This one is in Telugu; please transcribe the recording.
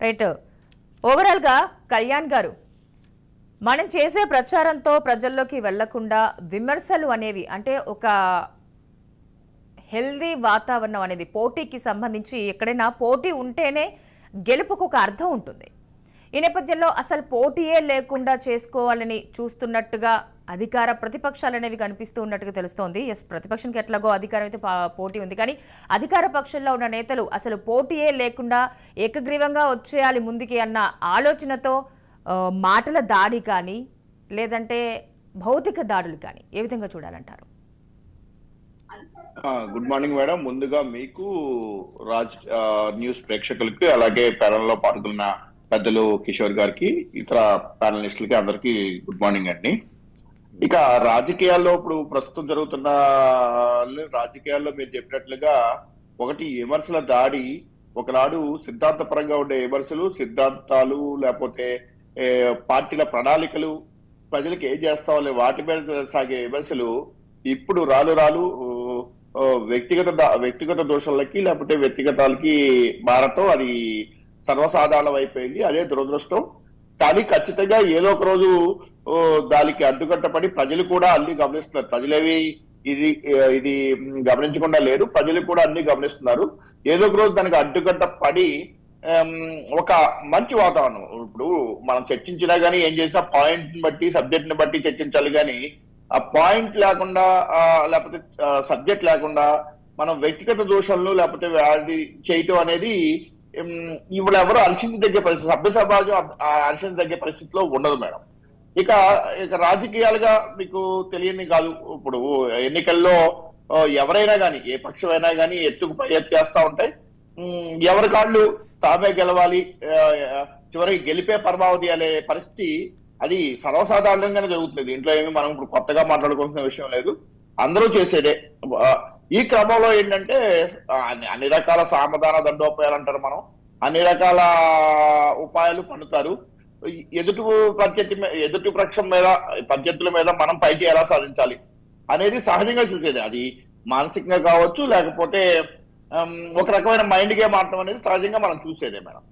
రైట్. ఓవరాల్గా కళ్యాణ్ గారు, మనం చేసే ప్రచారంతో ప్రజల్లోకి వెళ్లకుండా విమర్శలు అనేవి, అంటే ఒక హెల్దీ వాతావరణం అనేది, పోటీకి సంబంధించి ఎక్కడైనా పోటీ ఉంటేనే గెలుపుకు ఒక అర్థం ఉంటుంది. ఈ నేపథ్యంలో అసలు పోటీయే లేకుండా చేసుకోవాలని చూస్తున్నట్టుగా అధికార ప్రతిపక్షాలు అనేవి కనిపిస్తూ ఉన్నట్టుగా తెలుస్తోంది. ఎస్, ప్రతిపక్షానికి ఎట్లాగో అధికారం అయితే పోటీ ఉంది, కానీ అధికార పక్షంలో ఉన్న నేతలు అసలు పోటీయే లేకుండా ఏకగ్రీవంగా వచ్చేయాలి ముందుకి అన్న ఆలోచనతో మాటల దాడి కానీ లేదంటే భౌతిక దాడులు కానీ ఏ విధంగా చూడాలంటారు? Good morning madam. ముందుగా మీకు రాజ్ న్యూస్ ప్రేక్షకులకి, అలాగే ప్యానల్ లో పాల్గొన్న పెద్దలు కిషోర్ గారికి, ఇతర ప్యానలిస్టులకి అందరికి గుడ్ మార్నింగ్ అండి. ఇక రాజకీయాల్లో ఇప్పుడు ప్రస్తుతం జరుగుతున్న రాజకీయాల్లో మీరు చెప్పినట్లుగా ఒకటి విమర్శల దాడి, ఒకనాడు సిద్ధాంతపరంగా ఉండే విమర్శలు, సిద్ధాంతాలు లేకపోతే పార్టీల ప్రణాళికలు, ప్రజలకు ఏం చేస్తామని వాటి మీద సాగే విమర్శలు ఇప్పుడు రాలు వ్యక్తిగత దోషాలకి లేకపోతే వ్యక్తిగతాలకి మారటం అది సర్వసాధారణం అయిపోయింది. అదే దురదృష్టం. కానీ ఖచ్చితంగా ఏదో ఒక రోజు దానికి అడ్డుకట్టపడి ప్రజలు కూడా అన్ని గమనిస్తున్నారు. ప్రజలేవి ఇది గమనించకుండా లేరు, ప్రజలు కూడా అన్ని గమనిస్తున్నారు. ఏదో ఒక రోజు దానికి అడ్డుకట్ట పడి ఒక మంచి వాతావరణం, ఇప్పుడు మనం చర్చించినా గానీ ఏం చేసినా పాయింట్ ని బట్టి సబ్జెక్ట్ ని బట్టి చర్చించాలి, కానీ ఆ పాయింట్ లేకుండా లేకపోతే సబ్జెక్ట్ లేకుండా మనం వ్యక్తిగత దోషాలను లేకపోతే వ్యాధి చేయటం అనేది ఇప్పుడు ఎవరు అలసించి తగ్గే పరిస్థితి, సభ్య సమాజం అలసించి తగ్గే పరిస్థితిలో ఉండదు మేడం. ఇక రాజకీయాలుగా మీకు తెలియని కాదు, ఇప్పుడు ఎన్నికల్లో ఎవరైనా కానీ ఏ పక్షమైనా కానీ ఎత్తుకు పై ఎత్తు చేస్తా ఉంటాయి. ఎవరి కాళ్ళు తామే గెలవాలి, చివరికి గెలిపే పరమావధి అనే పరిస్థితి అది సర్వసాధారణంగానే జరుగుతుంది. ఇంట్లో ఏమి మనం ఇప్పుడు కొత్తగా మాట్లాడుకోవాల్సిన విషయం లేదు, అందరూ చేసేదే. ఈ క్రమంలో ఏంటంటే అన్ని రకాల సామధాన దండోపాయాలు అంటారు మనం, అన్ని రకాల ఉపాయాలు పన్నుతారు. ఎదుటి పక్షం మీద పద్ధతుల మీద మనం పైకి ఎలా సాధించాలి అనేది సహజంగా చూసేది. అది మానసికంగా కావచ్చు, లేకపోతే ఒక రకమైన మైండ్ గేమ్ ఆడటం అనేది సహజంగా మనం చూసేదే మేడం.